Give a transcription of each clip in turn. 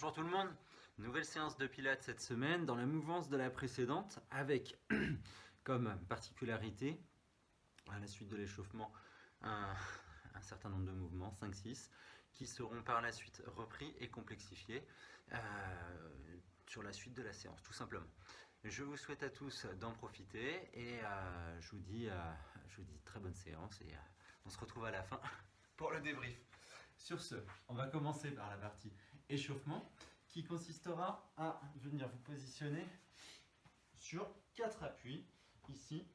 Bonjour tout le monde, nouvelle séance de pilates cette semaine dans la mouvance de la précédente avec comme particularité à la suite de l'échauffement un certain nombre de mouvements, 5-6, qui seront par la suite repris et complexifiés sur la suite de la séance tout simplement. Je vous souhaite à tous d'en profiter et je vous dis très bonne séance et on se retrouve à la fin pour le débrief. Sur ce, on va commencer par la partie échauffement qui consistera à venir vous positionner sur 4 appuis ici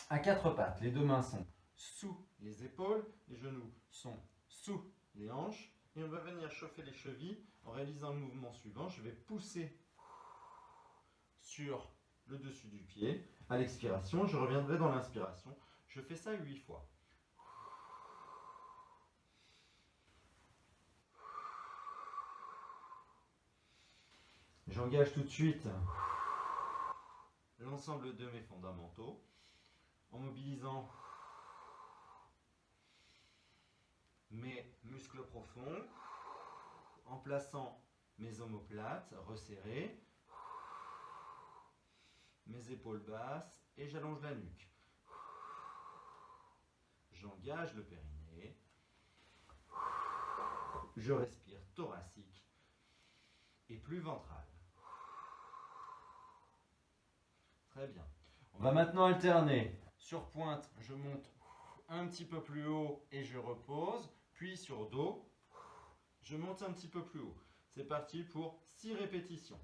à 4 pattes. Les deux mains sont sous les épaules, les genoux sont sous les hanches et on va venir chauffer les chevilles en réalisant le mouvement suivant. Je vais pousser sur le dessus du pied. À l'expiration, je reviendrai dans l'inspiration. Je fais ça 8 fois. J'engage tout de suite l'ensemble de mes fondamentaux en mobilisant mes muscles profonds, en plaçant mes omoplates resserrées, mes épaules basses et j'allonge la nuque. J'engage le périnée. Je respire thoracique et plus ventral. Très bien. On va maintenant alterner. Sur pointe, je monte un petit peu plus haut et je repose. Puis sur dos, je monte un petit peu plus haut. C'est parti pour 6 répétitions.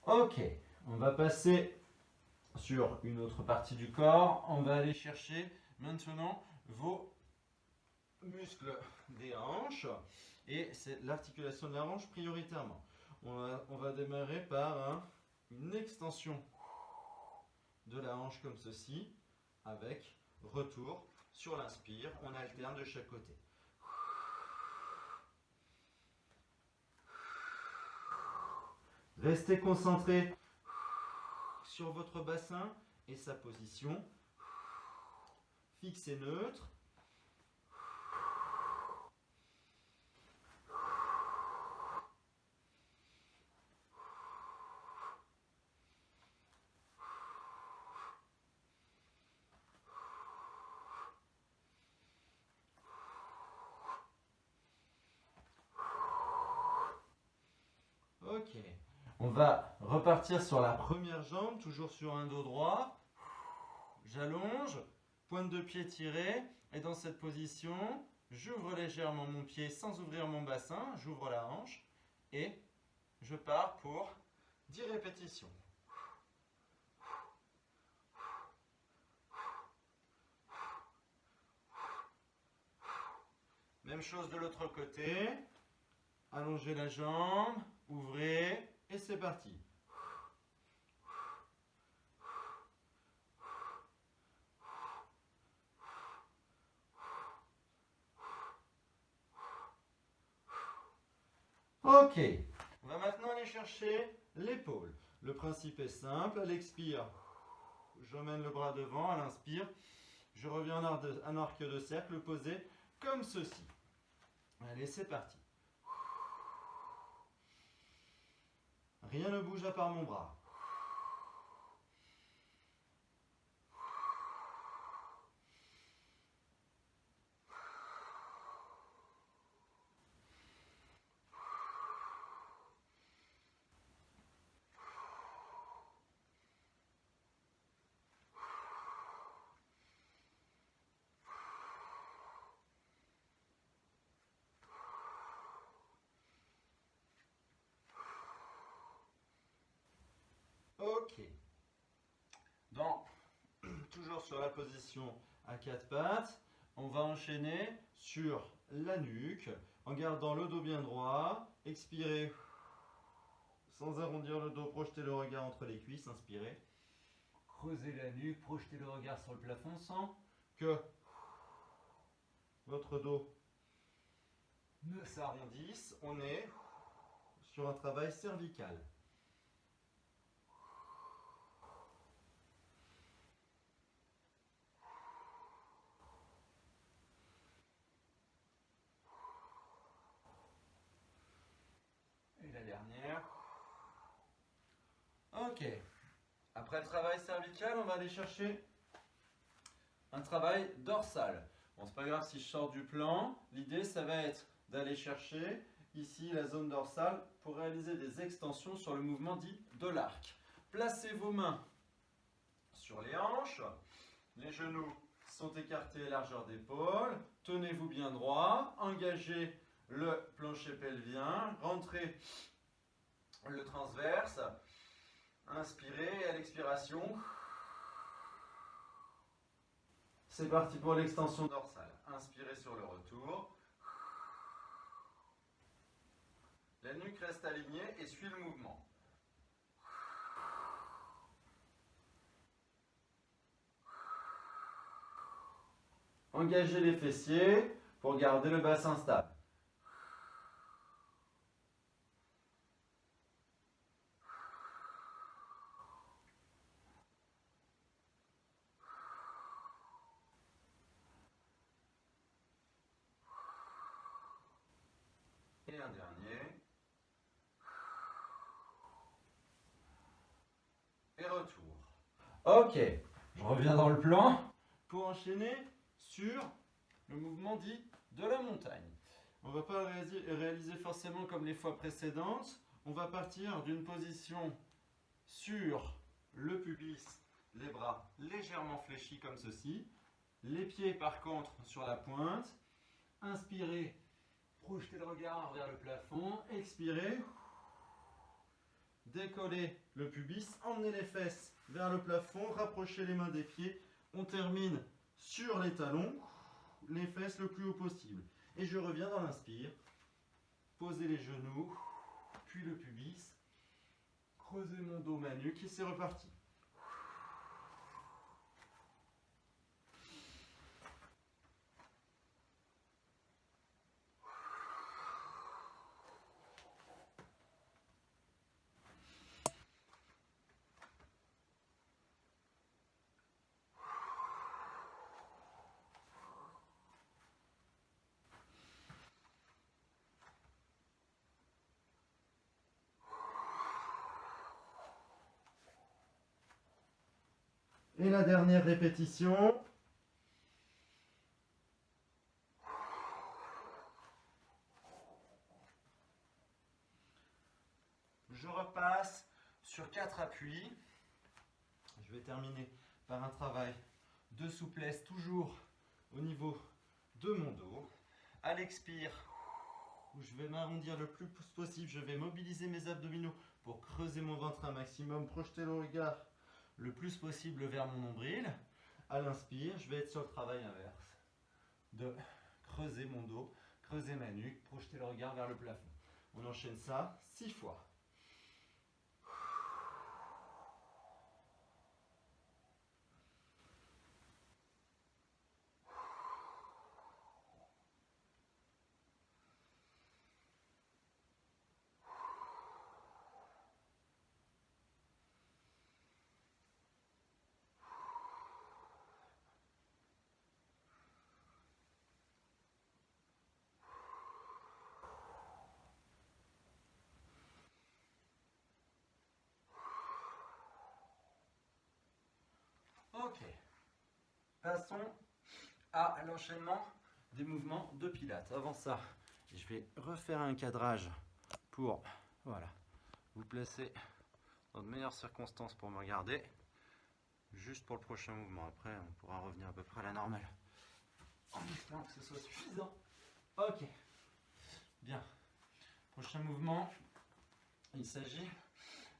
Ok, on va passer sur une autre partie du corps. On va aller chercher maintenant vos muscles des hanches et c'est l'articulation de la hanche prioritairement. On va démarrer par une extension de la hanche comme ceci avec retour sur l'inspire. On alterne de chaque côté. Restez concentré sur votre bassin et sa position. Fixe et neutre. Ok, on va repartir sur la première jambe, toujours sur un dos droit. J'allonge, pointe de pied tirée, et dans cette position, j'ouvre légèrement mon pied sans ouvrir mon bassin, j'ouvre la hanche, et je pars pour 10 répétitions. Même chose de l'autre côté. Allongez la jambe, ouvrez, et c'est parti. Ok, on va maintenant aller chercher l'épaule. Le principe est simple, à l'expire, j'emmène le bras devant, à l'inspire, je reviens en arc de cercle posé comme ceci. Allez, c'est parti. Rien ne bouge à part mon bras. Ok. Toujours sur la position à 4 pattes, on va enchaîner sur la nuque en gardant le dos bien droit. Expirez sans arrondir le dos, projetez le regard entre les cuisses, inspirez. Creusez la nuque, projetez le regard sur le plafond sans que votre dos ne s'arrondisse. On est sur un travail cervical. Et la dernière. Ok. Après le travail cervical, on va aller chercher un travail dorsal. Bon, c'est pas grave si je sors du plan. L'idée, ça va être d'aller chercher ici la zone dorsale pour réaliser des extensions sur le mouvement dit de l'arc. Placez vos mains sur les hanches. Les genoux sont écartés, largeur d'épaule. Tenez-vous bien droit. Engagez le plancher pelvien. Rentrez le transverse. Inspirez et à l'expiration. C'est parti pour l'extension dorsale. Inspirez sur le retour. La nuque reste alignée et suit le mouvement. Engagez les fessiers pour garder le bassin stable. Et un dernier. Et retour. Ok, je reviens dans le plan pour enchaîner sur le mouvement dit de la montagne. On ne va pas réaliser forcément comme les fois précédentes. On va partir d'une position sur le pubis, les bras légèrement fléchis comme ceci. Les pieds par contre sur la pointe. Inspirez, projetez le regard vers le plafond. Expirez, décollez le pubis, emmenez les fesses vers le plafond, rapprochez les mains des pieds. On termine sur les talons, les fesses le plus haut possible. Et je reviens dans l'inspire. Posez les genoux, puis le pubis. Creusez mon dos, ma nuque et c'est reparti. Et la dernière répétition. Je repasse sur 4 appuis. Je vais terminer par un travail de souplesse toujours au niveau de mon dos. À l'expire, où je vais m'arrondir le plus possible, je vais mobiliser mes abdominaux pour creuser mon ventre un maximum, projeter le regard le plus possible vers mon nombril. À l'inspire, je vais être sur le travail inverse, de creuser mon dos, creuser ma nuque, projeter le regard vers le plafond. On enchaîne ça 6 fois. Ok, passons à l'enchaînement des mouvements de pilates. Avant ça, je vais refaire un cadrage pour vous placer dans de meilleures circonstances pour me regarder. Juste pour le prochain mouvement. Après, on pourra revenir à peu près à la normale. En espérant que ce soit suffisant. Ok, bien. Prochain mouvement, il s'agit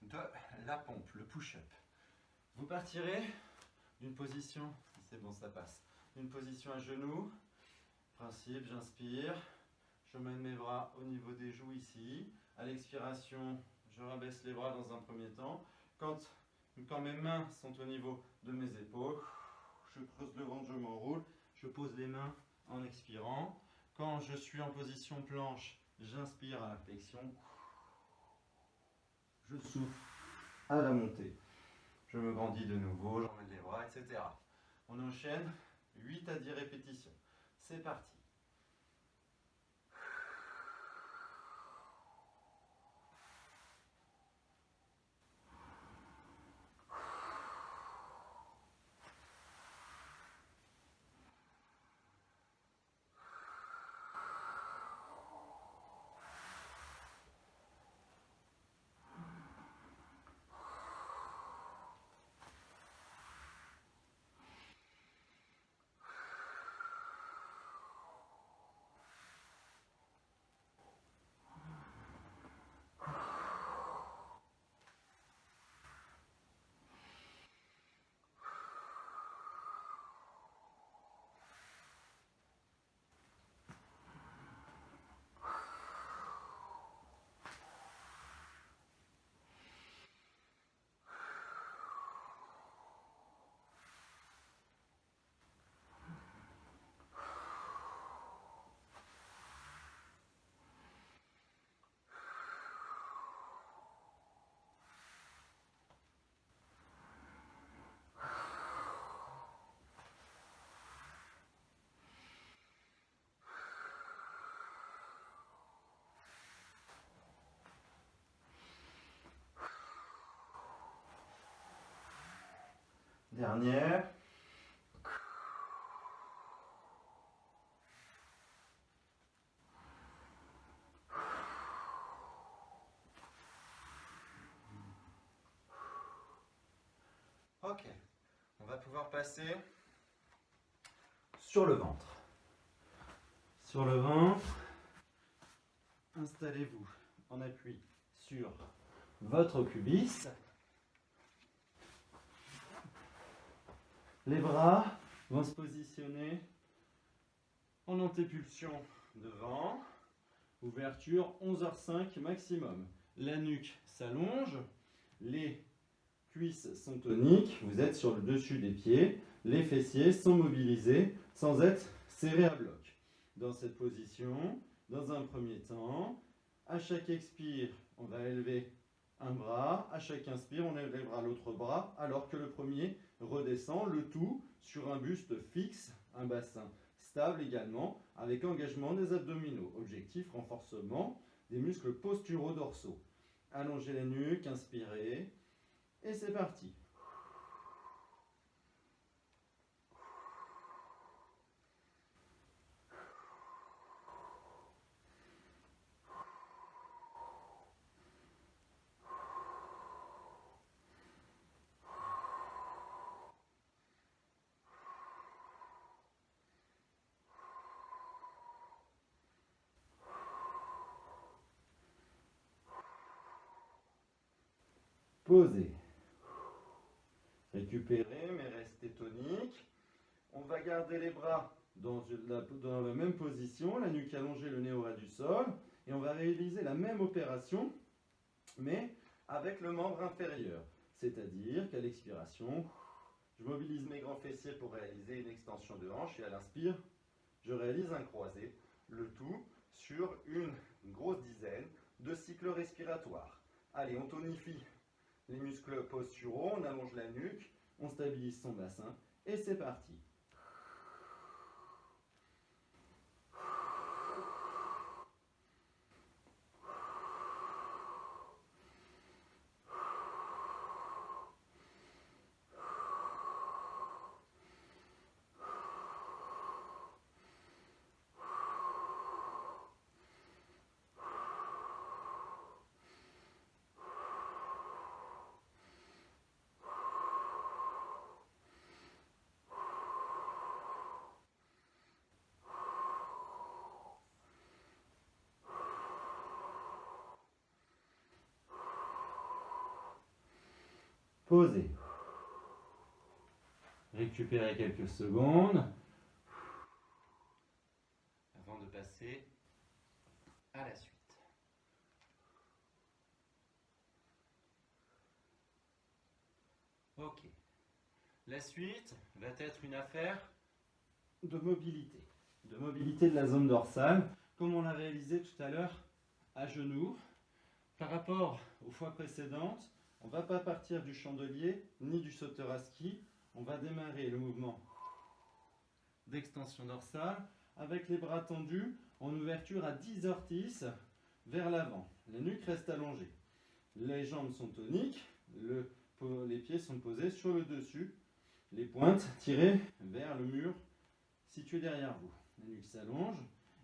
de la pompe, le push-up. Vous partirez d'une position, c'est bon, ça passe, d'une position à genoux. Principe, j'inspire, je mène mes bras au niveau des joues ici. À l'expiration, je rabaisse les bras dans un premier temps. Quand mes mains sont au niveau de mes épaules, je creuse le ventre, je m'enroule, je pose les mains en expirant. Quand je suis en position planche, j'inspire à la flexion. Je souffle à la montée. Je me grandis de nouveau, j'emmène les bras, etc. On enchaîne 8 à 10 répétitions. C'est parti. Dernière. Ok, on va pouvoir passer sur le ventre. Sur le ventre, installez-vous en appui sur votre pubis. Les bras vont se positionner en antépulsion devant. Ouverture 11h05 maximum. La nuque s'allonge. Les cuisses sont toniques. Vous êtes sur le dessus des pieds. Les fessiers sont mobilisés sans être serrés à bloc. Dans cette position, dans un premier temps, à chaque expire, on va élever un bras. À chaque inspire, on élèvera l'autre bras alors que le premier redescend. Le tout sur un buste fixe, un bassin stable également, avec engagement des abdominaux. Objectif, renforcement des muscles posturaux dorsaux. Allongez la nuque, inspirez, et c'est parti. Posez. Récupérez, mais restez tonique. On va garder les bras dans la même position, la nuque allongée, le nez au ras du sol. Et on va réaliser la même opération, mais avec le membre inférieur. C'est-à-dire qu'à l'expiration, je mobilise mes grands fessiers pour réaliser une extension de hanche. Et à l'inspire, je réalise un croisé. Le tout sur une grosse dizaine de cycles respiratoires. Allez, on tonifie les muscles posturaux, on allonge la nuque, on stabilise son bassin, et c'est parti. Posez. Récupérez quelques secondes avant de passer à la suite. Ok. La suite va être une affaire de mobilité. de mobilité de la zone dorsale, comme on l'a réalisé tout à l'heure à genoux. Par rapport aux fois précédentes, on ne va pas partir du chandelier ni du sauteur à ski. On va démarrer le mouvement d'extension dorsale avec les bras tendus en ouverture à 10 orteils vers l'avant. La nuque reste allongée. Les jambes sont toniques, les pieds sont posés sur le dessus, les pointes tirées vers le mur situé derrière vous. La nuque s'allonge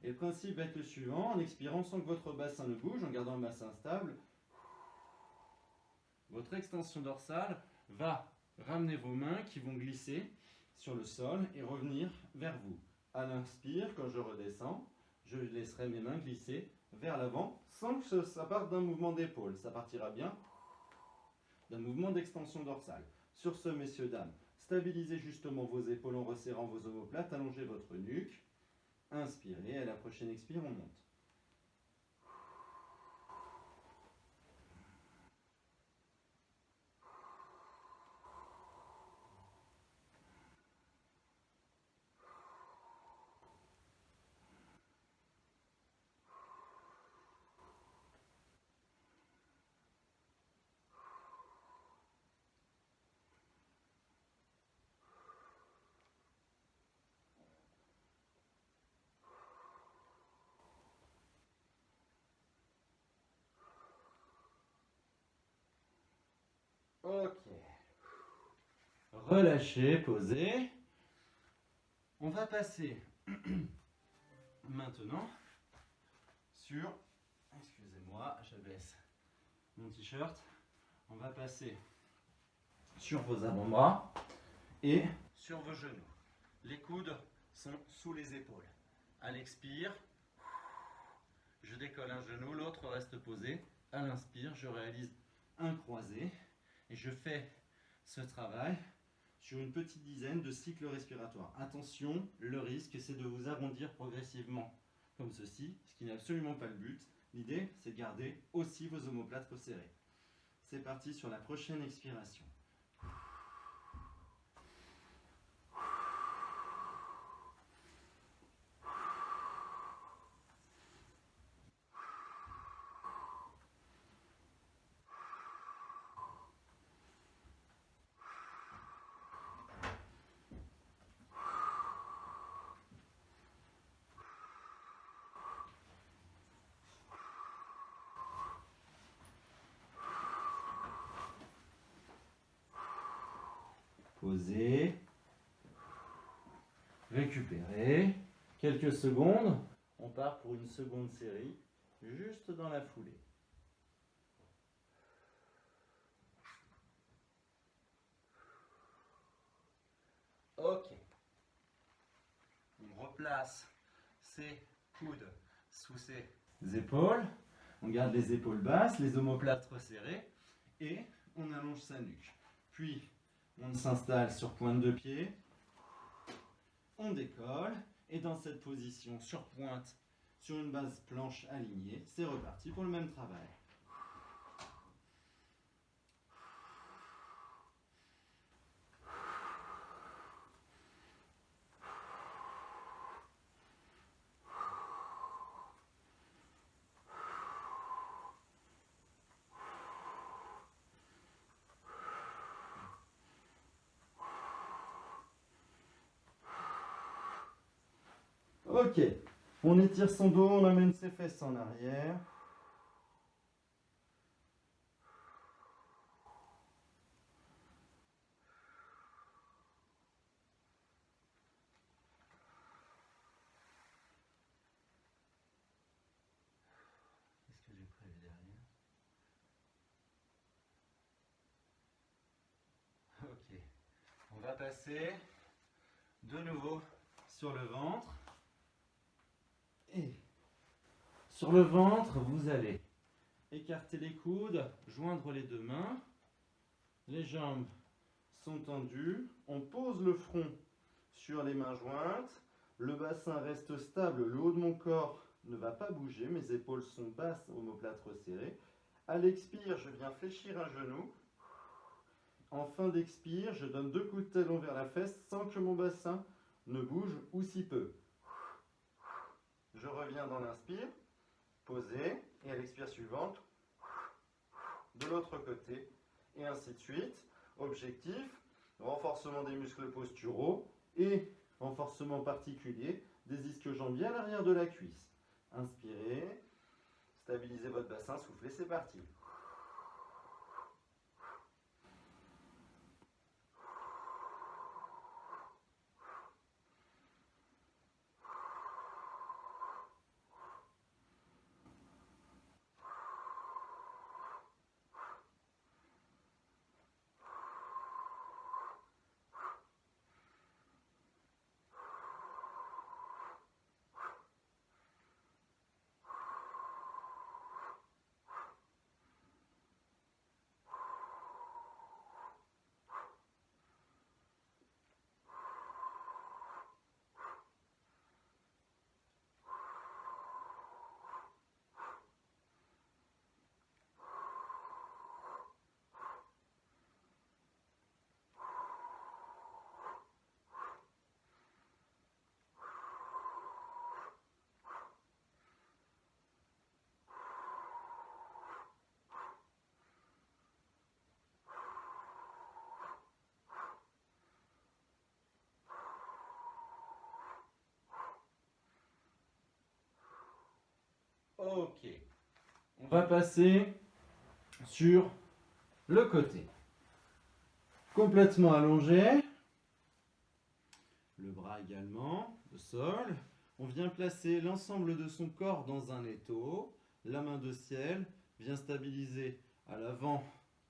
et le principe va être le suivant, en expirant sans que votre bassin ne bouge, en gardant le bassin stable. Votre extension dorsale va ramener vos mains qui vont glisser sur le sol et revenir vers vous. À l'inspire, quand je redescends, je laisserai mes mains glisser vers l'avant sans que ça parte d'un mouvement d'épaule. Ça partira bien d'un mouvement d'extension dorsale. Sur ce, messieurs, dames, stabilisez justement vos épaules en resserrant vos omoplates, allongez votre nuque. Inspirez, à la prochaine expire, on monte. Ok. Relâchez, posez. On va passer maintenant sur, excusez-moi, j'abaisse mon t-shirt. On va passer sur vos avant-bras et sur vos genoux. Les coudes sont sous les épaules. À l'expire, je décolle un genou, l'autre reste posé. À l'inspire, je réalise un croisé et je fais ce travail sur une petite dizaine de cycles respiratoires. Attention, le risque, c'est de vous arrondir progressivement, comme ceci, ce qui n'est absolument pas le but. L'idée, c'est de garder aussi vos omoplates resserrées. C'est parti sur la prochaine expiration. Posez, récupérez, quelques secondes, on part pour une seconde série, juste dans la foulée. Ok, on replace ses coudes sous ses épaules, on garde les épaules basses, les omoplates resserrées et on allonge sa nuque. Puis, on s'installe sur pointe de pied, on décolle, et dans cette position sur pointe, sur une base planche alignée, c'est reparti pour le même travail. Ok, on étire son dos, on amène ses fesses en arrière. Qu'est-ce que j'ai prévu derrière? Ok, on va passer de nouveau sur le ventre. Et sur le ventre, vous allez écarter les coudes, joindre les deux mains. Les jambes sont tendues. On pose le front sur les mains jointes. Le bassin reste stable. Le haut de mon corps ne va pas bouger. Mes épaules sont basses, omoplates resserrées. À l'expire, je viens fléchir un genou. En fin d'expire, je donne 2 coups de talon vers la fesse sans que mon bassin ne bouge ou si peu. je reviens dans l'inspire, posé, et à l'expire suivante, de l'autre côté, et ainsi de suite. Objectif, renforcement des muscles posturaux et renforcement particulier des ischio-jambiers à l'arrière de la cuisse. Inspirez, stabilisez votre bassin, soufflez, c'est parti. Ok. On va passer sur le côté. Complètement allongé. Le bras également, au sol. On vient placer l'ensemble de son corps dans un étau. La main de ciel vient stabiliser à l'avant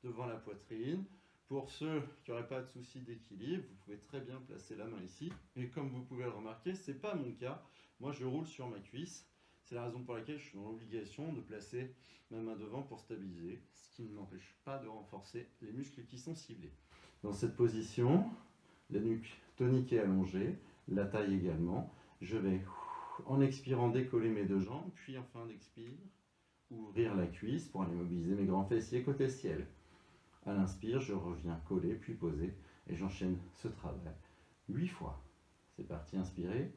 devant la poitrine. Pour ceux qui n'auraient pas de souci d'équilibre, vous pouvez très bien placer la main ici. Et comme vous pouvez le remarquer, ce n'est pas mon cas. Moi, je roule sur ma cuisse. C'est la raison pour laquelle je suis dans l'obligation de placer ma main devant pour stabiliser, ce qui ne m'empêche pas de renforcer les muscles qui sont ciblés. Dans cette position, la nuque tonique et allongée, la taille également. Je vais, en expirant, décoller mes deux jambes, puis en fin d'expire, ouvrir la cuisse pour aller mobiliser mes grands fessiers côté ciel. À l'inspire, je reviens coller, puis poser, et j'enchaîne ce travail 8 fois. C'est parti, inspirez.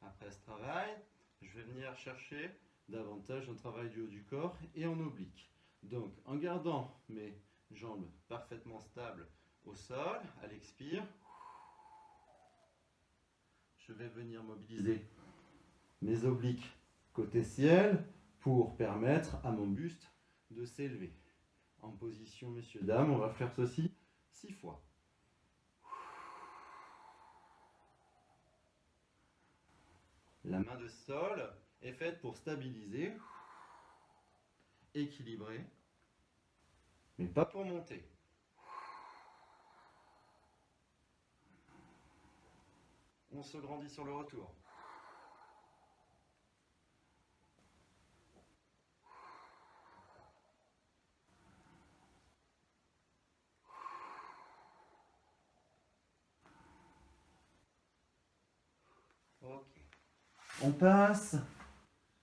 Après ce travail, je vais venir chercher davantage un travail du haut du corps et en oblique. Donc, en gardant mes jambes parfaitement stables au sol, à l'expire, je vais venir mobiliser mes obliques côté ciel pour permettre à mon buste de s'élever. En position, messieurs, dames, on va faire ceci 6 fois. La main de sol est faite pour stabiliser, équilibrer, mais pas pour monter. On se grandit sur le retour. Ok. On passe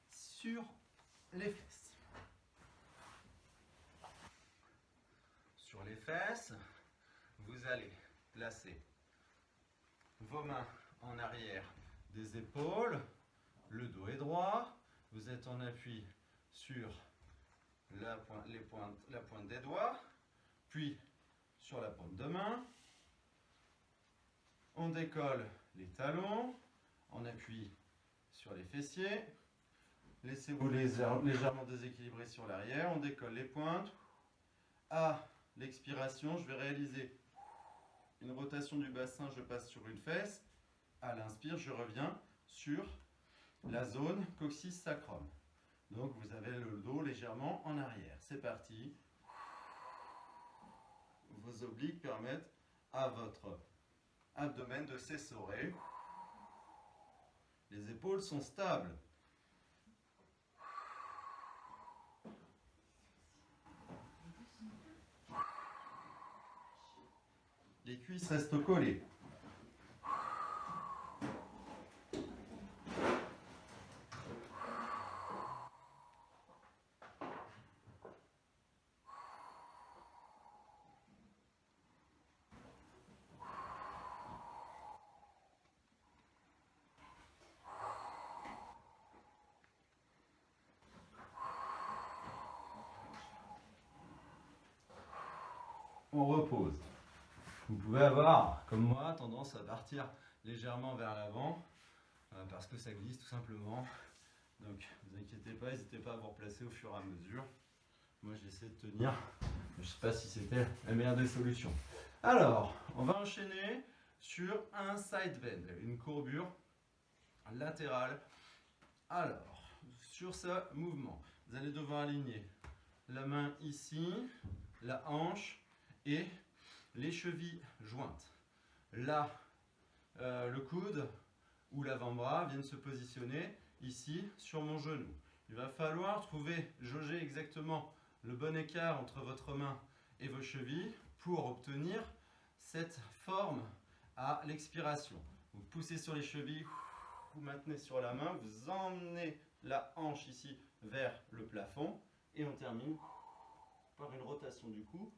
sur les fesses. Sur les fesses, vous allez placer vos mains en arrière des épaules, le dos est droit, vous êtes en appui sur la pointe des doigts, puis sur la paume de main. On décolle les talons, on appuie sur les fessiers, laissez-vous légèrement déséquilibrer sur l'arrière, on décolle les pointes. À l'expiration, je vais réaliser une rotation du bassin, je passe sur une fesse. À l'inspire, je reviens sur la zone coccyx sacrum. Donc vous avez le dos légèrement en arrière. C'est parti. Vos obliques permettent à votre abdomen de s'essorer. Les épaules sont stables. Les cuisses restent collées. On repose. Vous pouvez avoir, comme moi, tendance à partir légèrement vers l'avant parce que ça glisse tout simplement. Donc, ne vous inquiétez pas, n'hésitez pas à vous replacer au fur et à mesure. Moi, j'essaie de tenir. Je ne sais pas si c'était la meilleure des solutions. Alors, on va enchaîner sur un side bend, une courbure latérale. Alors, sur ce mouvement, vous allez devoir aligner la main ici, la hanche et les chevilles jointes. Là, le coude ou l'avant-bras viennent se positionner ici sur mon genou. Il va falloir jauger exactement le bon écart entre votre main et vos chevilles pour obtenir cette forme à l'expiration. Vous poussez sur les chevilles, vous maintenez sur la main, vous emmenez la hanche ici vers le plafond et on termine par une rotation du cou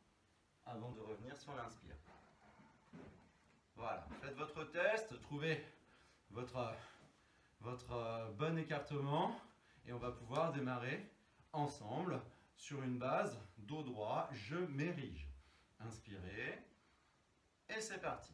avant de revenir sur l'inspire. Voilà, faites votre test, trouvez votre bon écartement et on va pouvoir démarrer ensemble sur une base dos droit, je m'érige. Inspirez et c'est parti.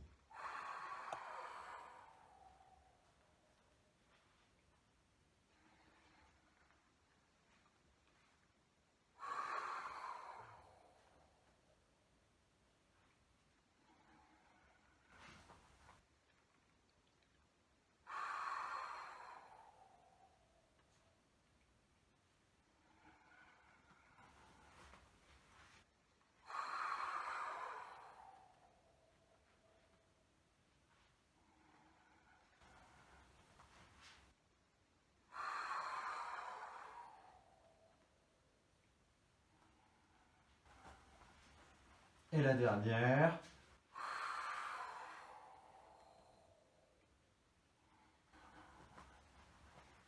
Et la dernière.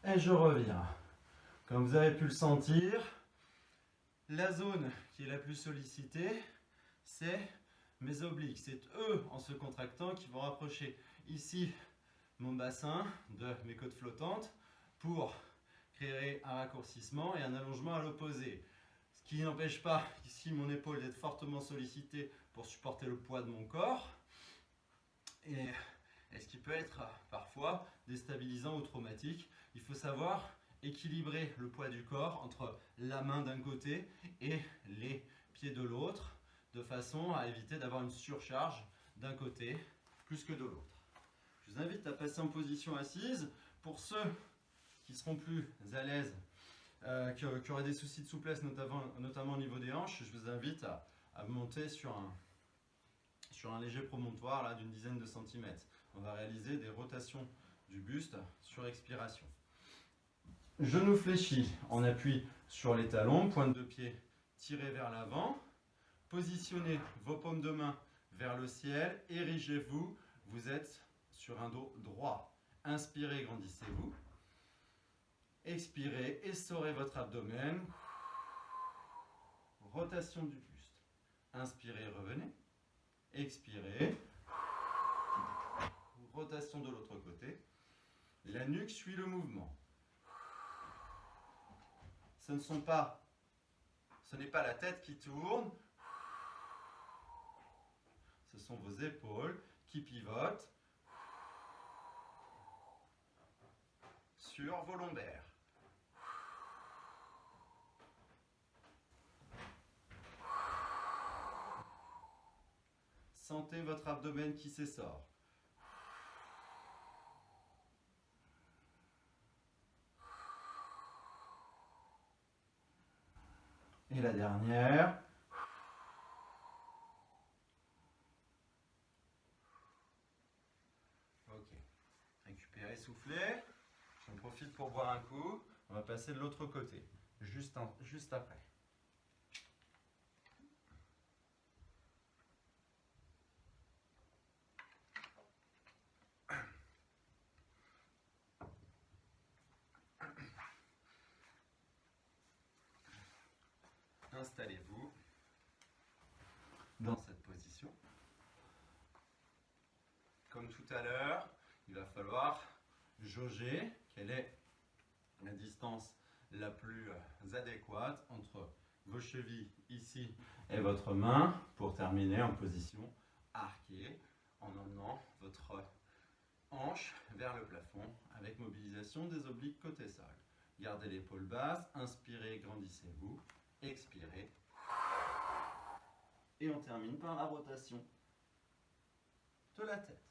Et je reviens. Comme vous avez pu le sentir, la zone qui est la plus sollicitée, c'est mes obliques. C'est eux, en se contractant, qui vont rapprocher ici mon bassin de mes côtes flottantes pour créer un raccourcissement et un allongement à l'opposé. Ce qui n'empêche pas ici mon épaule d'être fortement sollicitée pour supporter le poids de mon corps. Et ce qui peut être parfois déstabilisant ou traumatique. Il faut savoir équilibrer le poids du corps entre la main d'un côté et les pieds de l'autre, de façon à éviter d'avoir une surcharge d'un côté plus que de l'autre. Je vous invite à passer en position assise. Pour ceux qui seront plus à l'aise, qui auraient des soucis de souplesse, notamment au niveau des hanches, je vous invite à monter sur un léger promontoire là, d'une dizaine de centimètres. On va réaliser des rotations du buste sur expiration. Genoux fléchis, on appuie sur les talons, pointe de pied tirée vers l'avant. Positionnez vos paumes de main vers le ciel, érigez-vous, vous êtes sur un dos droit. Inspirez, grandissez-vous. Expirez, essorez votre abdomen. Rotation du buste. Inspirez, revenez. Expirez. Rotation de l'autre côté. La nuque suit le mouvement. Ce n'est pas la tête qui tourne. Ce sont vos épaules qui pivotent sur vos lombaires. Sentez votre abdomen qui s'essore. Et la dernière. Ok. Récupérez, soufflez. J'en profite pour boire un coup. On va passer de l'autre côté, juste après. Installez-vous dans cette position. Comme tout à l'heure, il va falloir jauger quelle est la distance la plus adéquate entre vos chevilles ici et votre main pour terminer en position arquée en emmenant votre hanche vers le plafond avec mobilisation des obliques côté sol. Gardez l'épaule basse, inspirez, grandissez-vous, expirez. Et on termine par la rotation de la tête.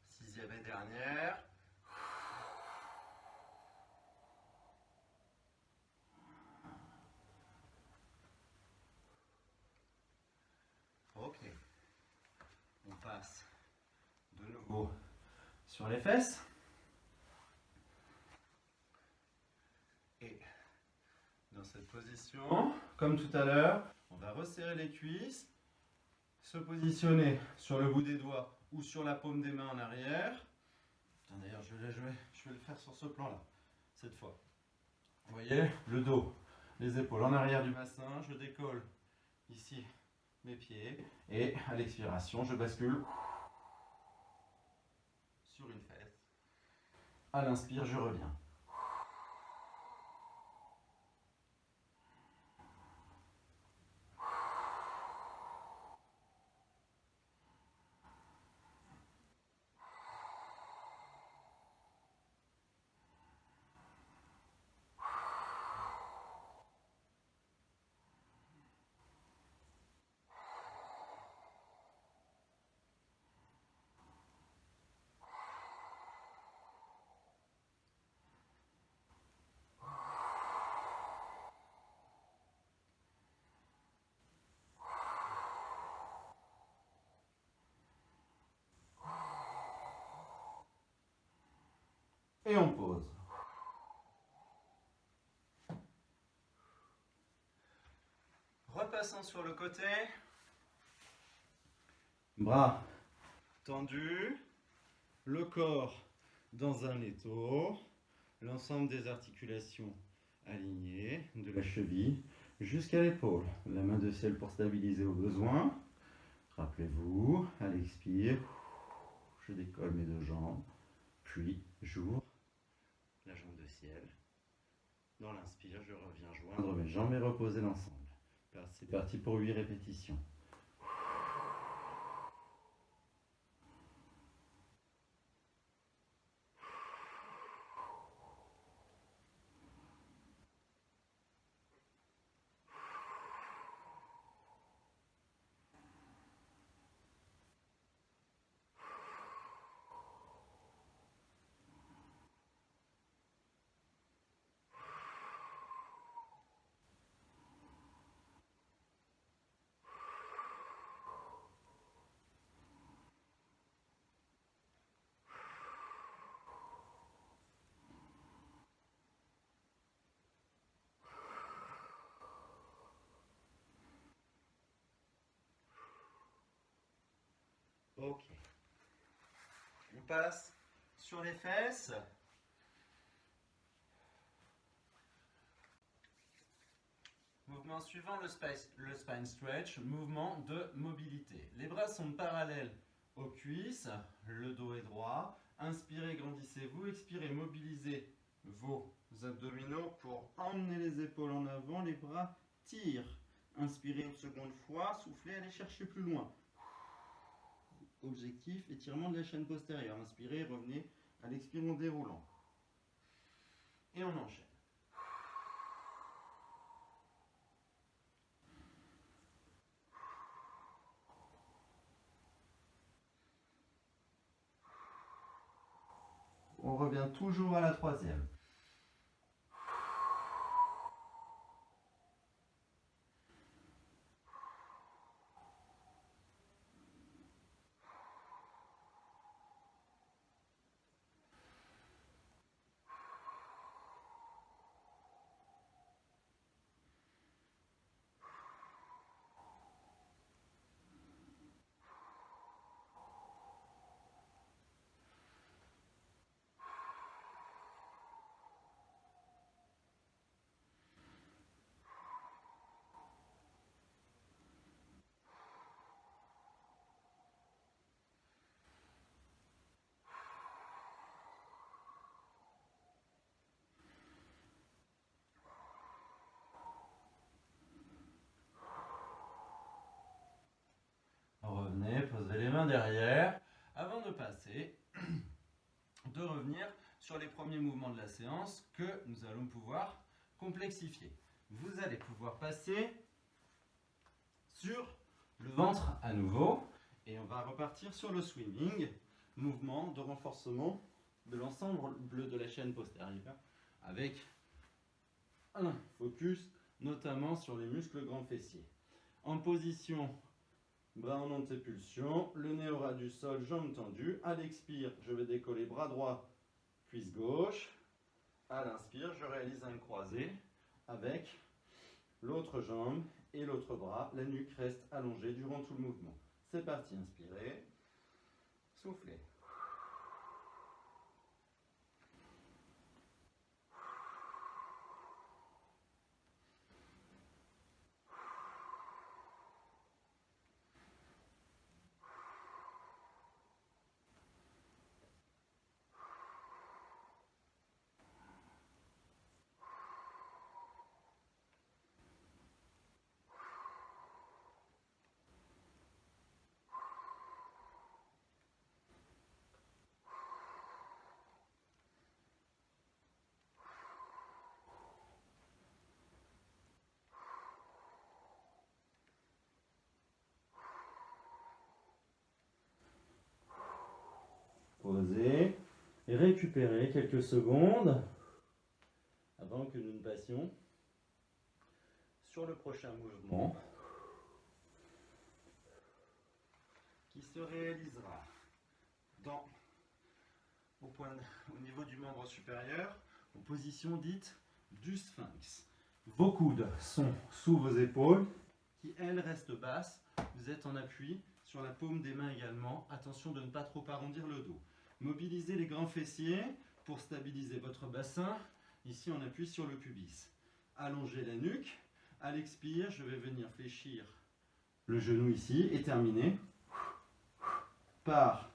Sixième et dernière. Ok. On passe de nouveau sur les fesses. Et dans cette position, comme tout à l'heure, on va resserrer les cuisses, se positionner sur le bout des doigts ou sur la paume des mains en arrière. D'ailleurs, je vais le faire sur ce plan-là, cette fois. Vous voyez, le dos, les épaules en arrière du bassin, je décolle ici mes pieds et à l'expiration, je bascule sur une fesse. À l'inspire, je reviens. Et on pose. Repassons sur le côté. Bras tendus, le corps dans un étau, l'ensemble des articulations alignées, de la cheville jusqu'à l'épaule. La main de ciel pour stabiliser au besoin. Rappelez-vous, à l'expire, je décolle mes deux jambes, puis j'ouvre la jambe de ciel. Dans l'inspire, je reviens joindre mes jambes et reposer l'ensemble. C'est parti pour 8 répétitions. Ok. On passe sur les fesses. Mouvement suivant, le spine stretch, mouvement de mobilité. Les bras sont parallèles aux cuisses, le dos est droit. Inspirez, grandissez-vous. Expirez, mobilisez vos abdominaux pour emmener les épaules en avant, les bras tirent. Inspirez une seconde fois, soufflez, allez chercher plus loin. Objectif, étirement de la chaîne postérieure. Inspirez, revenez à l'expire en déroulant. Et on enchaîne. On revient toujours à la troisième. Revenez, posez les mains derrière. Avant de passer, de revenir sur les premiers mouvements de la séance que nous allons pouvoir complexifier. Vous allez pouvoir passer sur le ventre à nouveau et on va repartir sur le swimming, mouvement de renforcement de l'ensemble de la chaîne postérieure avec un focus notamment sur les muscles grands fessiers. En position bras en antépulsion, le nez au ras du sol, jambes tendues. À l'expire, je vais décoller bras droit, cuisse gauche. À l'inspire, je réalise un croisé avec l'autre jambe et l'autre bras. La nuque reste allongée durant tout le mouvement. C'est parti, inspirez. Soufflez. Posez et récupérez quelques secondes avant que nous ne passions sur le prochain mouvement qui se réalisera au niveau du membre supérieur en position dite du sphinx. Vos coudes sont sous vos épaules qui elles restent basses. Vous êtes en appui sur la paume des mains également. Attention de ne pas trop arrondir le dos. Mobilisez les grands fessiers pour stabiliser votre bassin. Ici, on appuie sur le pubis. Allongez la nuque. À l'expire, je vais venir fléchir le genou ici et terminer par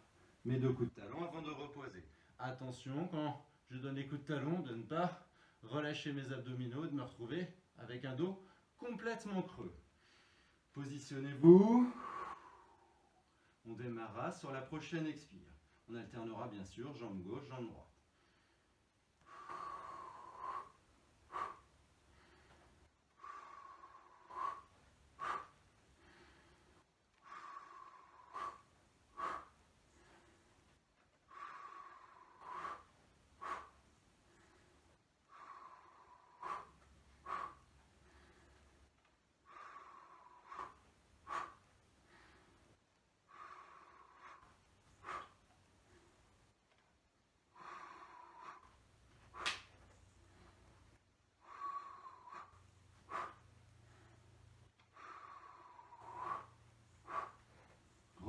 mes deux coups de talon avant de reposer. Attention, quand je donne les coups de talon, de ne pas relâcher mes abdominaux, de me retrouver avec un dos complètement creux. Positionnez-vous. On démarrera sur la prochaine expire. On alternera bien sûr jambe gauche, jambe droite.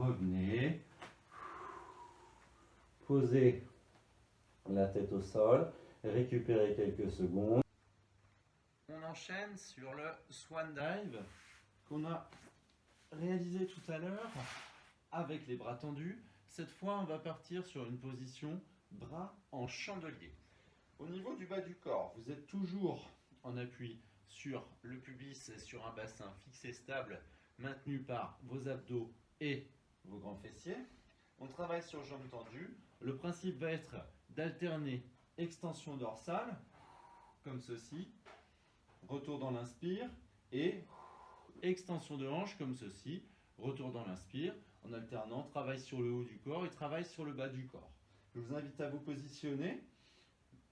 Revenez. Posez la tête au sol. Récupérez quelques secondes. On enchaîne sur le Swan Dive qu'on a réalisé tout à l'heure avec les bras tendus. Cette fois, on va partir sur une position bras en chandelier. Au niveau du bas du corps, vous êtes toujours en appui sur le pubis et sur un bassin fixe et stable, maintenu par vos abdos et vos grands fessiers. On travaille sur jambes tendues. Le principe va être d'alterner extension dorsale, comme ceci, retour dans l'inspire, et extension de hanche, comme ceci, retour dans l'inspire, en alternant travail sur le haut du corps et travail sur le bas du corps. Je vous invite à vous positionner.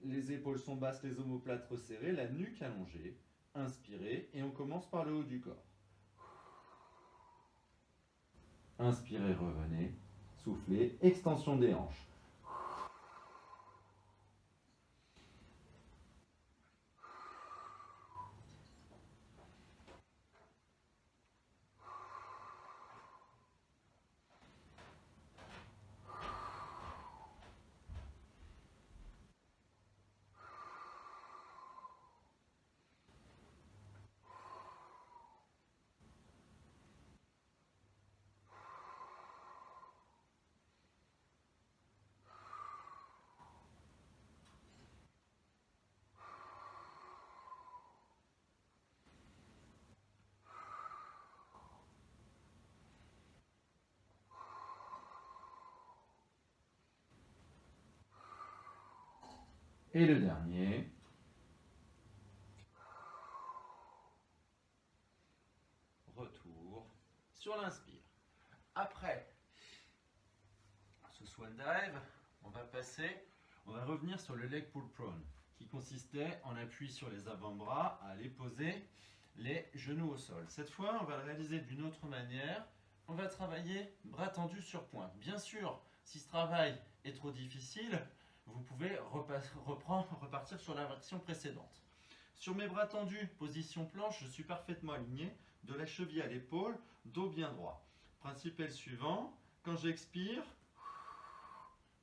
Les épaules sont basses, les omoplates resserrées, la nuque allongée. Inspirez et on commence par le haut du corps. Inspirez, revenez. Soufflez, extension des hanches. Et le dernier. Retour sur l'inspire. Après ce swan dive, on va revenir sur le leg pull prone, qui consistait en appui sur les avant-bras à aller poser les genoux au sol. Cette fois, on va le réaliser d'une autre manière. On va travailler bras tendus sur pointe. Bien sûr, si ce travail est trop difficile, vous pouvez repartir sur la version précédente. Sur mes bras tendus, position planche, je suis parfaitement aligné, de la cheville à l'épaule, dos bien droit. Principe est le suivant, quand j'expire,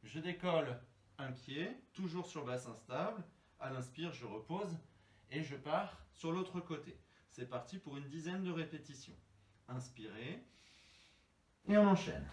je décolle un pied, toujours sur bassin stable. À l'inspire, je repose et je pars sur l'autre côté. C'est parti pour une dizaine de répétitions. Inspirez et on enchaîne.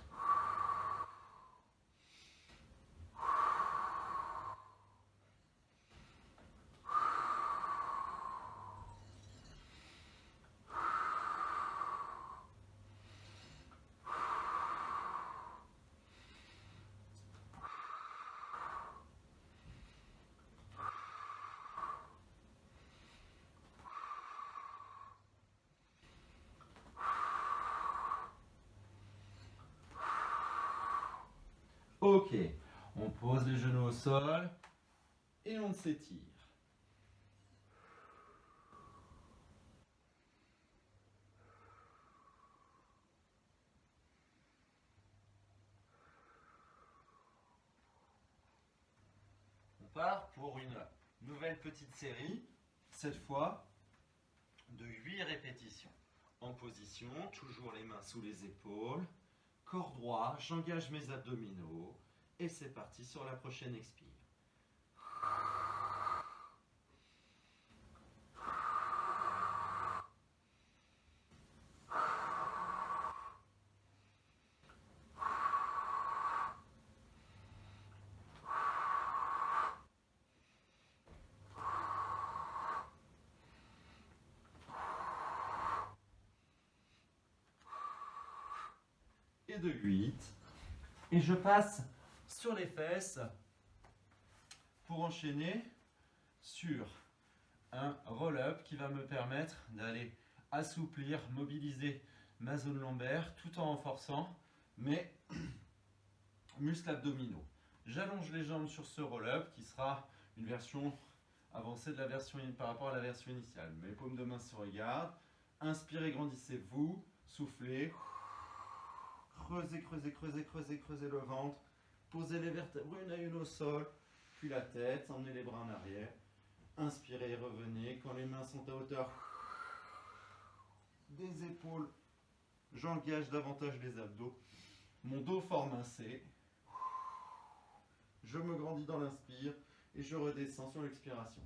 Ok, on pose les genoux au sol et on s'étire. On part pour une nouvelle petite série, cette fois de 8 répétitions. En position, toujours les mains sous les épaules, corps droit, j'engage mes abdominaux et c'est parti sur la prochaine expire. Et de 8. Et je passe sur les fesses pour enchaîner sur un roll-up qui va me permettre d'aller assouplir, mobiliser ma zone lombaire tout en renforçant mes muscles abdominaux. J'allonge les jambes sur ce roll-up qui sera une version avancée de la version par rapport à la version initiale. Mes paumes de main se regardent. Inspirez, grandissez-vous. Soufflez. Creusez, creusez, creusez, creusez, creusez le ventre. Posez les vertèbres une à une au sol. Puis la tête, emmenez les bras en arrière. Inspirez, revenez. Quand les mains sont à hauteur des épaules, j'engage davantage les abdos. Mon dos forme un C. Je me grandis dans l'inspire et je redescends sur l'expiration.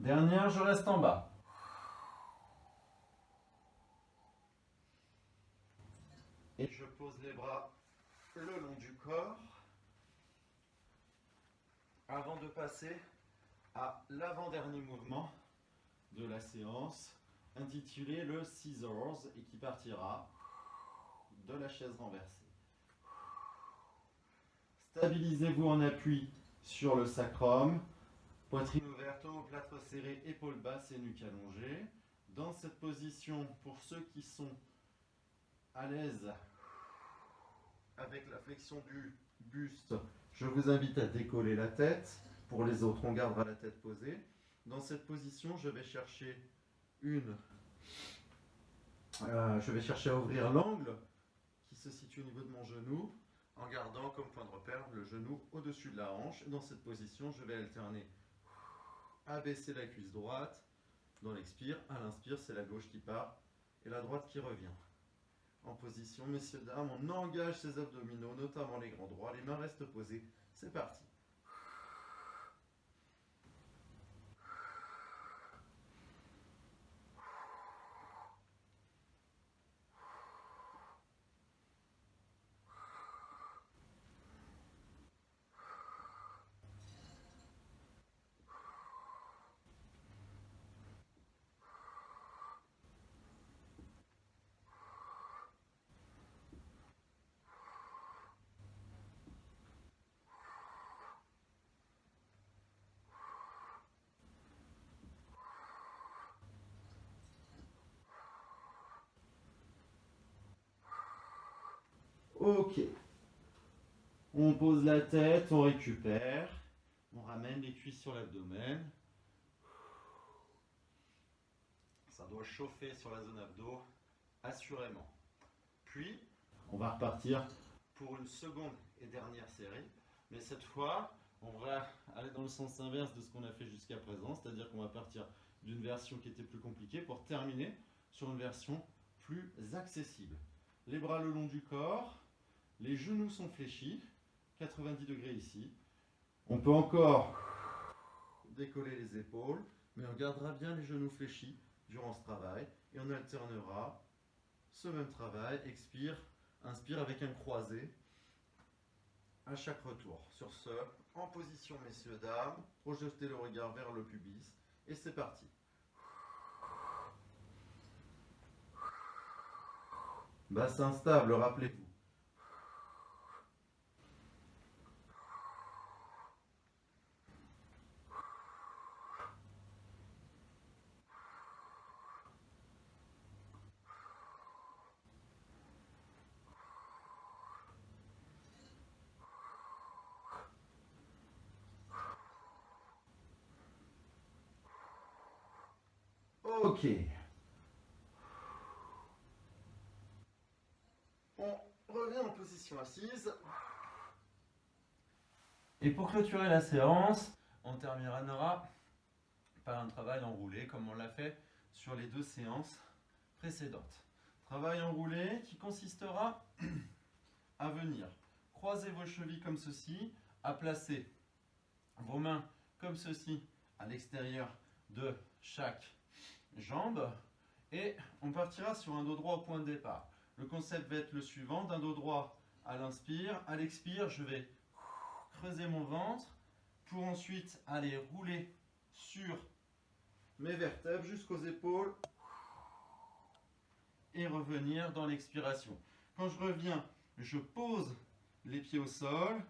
Dernière, je reste en bas. Et je pose les bras le long du corps avant de passer à l'avant-dernier mouvement de la séance intitulé le Scissors et qui partira de la chaise renversée. Stabilisez-vous en appui sur le sacrum, poitrine ouverte, omoplate serré, épaules basses et nuque allongée. Dans cette position, pour ceux qui sont à l'aise avec la flexion du buste, je vous invite à décoller la tête. Pour les autres, on gardera la tête posée. Dans cette position, je vais chercher à ouvrir l'angle qui se situe au niveau de mon genou en gardant comme point de repère le genou au-dessus de la hanche. Dans cette position, je vais alterner abaisser la cuisse droite dans l'expire. À l'inspire, c'est la gauche qui part et la droite qui revient. En position, messieurs, dames, on engage ses abdominaux, notamment les grands droits. Les mains restent posées. C'est parti. Ok. On pose la tête, on récupère. On ramène les cuisses sur l'abdomen. Ça doit chauffer sur la zone abdo, assurément. Puis, on va repartir pour une seconde et dernière série. Mais cette fois, on va aller dans le sens inverse de ce qu'on a fait jusqu'à présent. C'est-à-dire qu'on va partir d'une version qui était plus compliquée pour terminer sur une version plus accessible. Les bras le long du corps. Les genoux sont fléchis. 90 degrés ici. On peut encore décoller les épaules, mais on gardera bien les genoux fléchis durant ce travail et on alternera ce même travail, expire, inspire avec un croisé à chaque retour. Sur ce, en position messieurs, dames, projetez le regard vers le pubis et c'est parti. Bassin stable, rappelez-vous. Ok. On revient en position assise. Et pour clôturer la séance, on terminera par un travail enroulé comme on l'a fait sur les 2 séances précédentes. Travail enroulé qui consistera à venir croiser vos chevilles comme ceci, à placer vos mains comme ceci à l'extérieur de chaque jambe et on partira sur un dos droit au point de départ. Le concept va être le suivant, d'un dos droit à l'inspire, à l'expire je vais creuser mon ventre pour ensuite aller rouler sur mes vertèbres jusqu'aux épaules et revenir dans l'expiration. Quand je reviens, je pose les pieds au sol,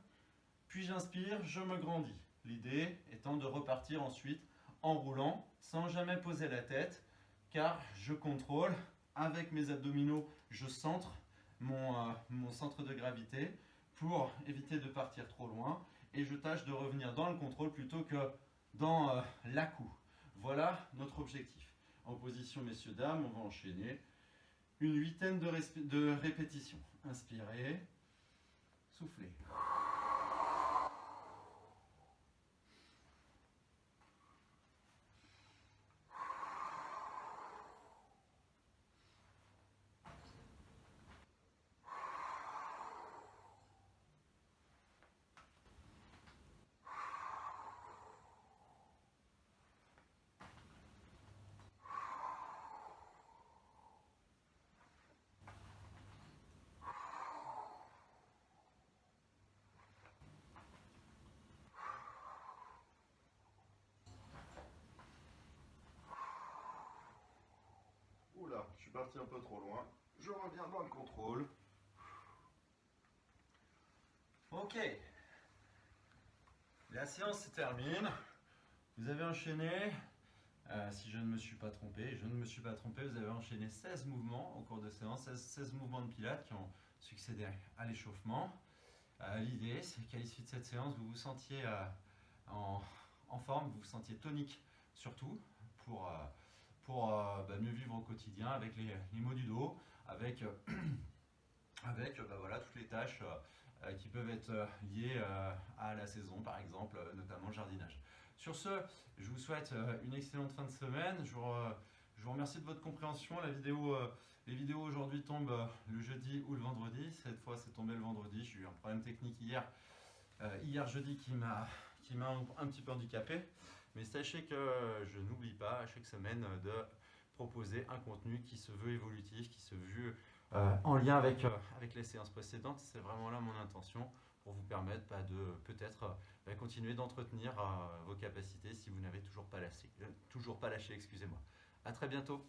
puis j'inspire, je me grandis. L'idée étant de repartir ensuite en roulant sans jamais poser la tête car je contrôle avec mes abdominaux, je centre mon centre de gravité pour éviter de partir trop loin et je tâche de revenir dans le contrôle plutôt que dans l'à-coup. Voilà notre objectif. En position messieurs dames, on va enchaîner une 8aine de répétitions. Inspirez, soufflez. parti un peu trop loin. Je reviens dans le contrôle. Ok. La séance se termine. Vous avez enchaîné, si je ne me suis pas trompé, vous avez enchaîné 16 mouvements au cours de séance, 16 mouvements de pilates qui ont succédé à l'échauffement. L'idée, c'est qu'à l'issue de cette séance, vous vous sentiez en forme, vous vous sentiez tonique surtout pour mieux vivre au quotidien avec les maux du dos, avec voilà, toutes les tâches qui peuvent être liées à la saison, par exemple, notamment le jardinage. Sur ce, je vous souhaite une excellente fin de semaine. Je vous remercie de votre compréhension. Les vidéos aujourd'hui tombent le jeudi ou le vendredi. Cette fois, c'est tombé le vendredi. J'ai eu un problème technique hier jeudi qui m'a un petit peu handicapé. Mais sachez que je n'oublie pas à chaque semaine de proposer un contenu qui se veut évolutif, qui se veut en lien avec les séances précédentes. C'est vraiment là mon intention pour vous permettre de peut-être continuer d'entretenir vos capacités si vous n'avez toujours pas lâché. Excusez-moi. À très bientôt.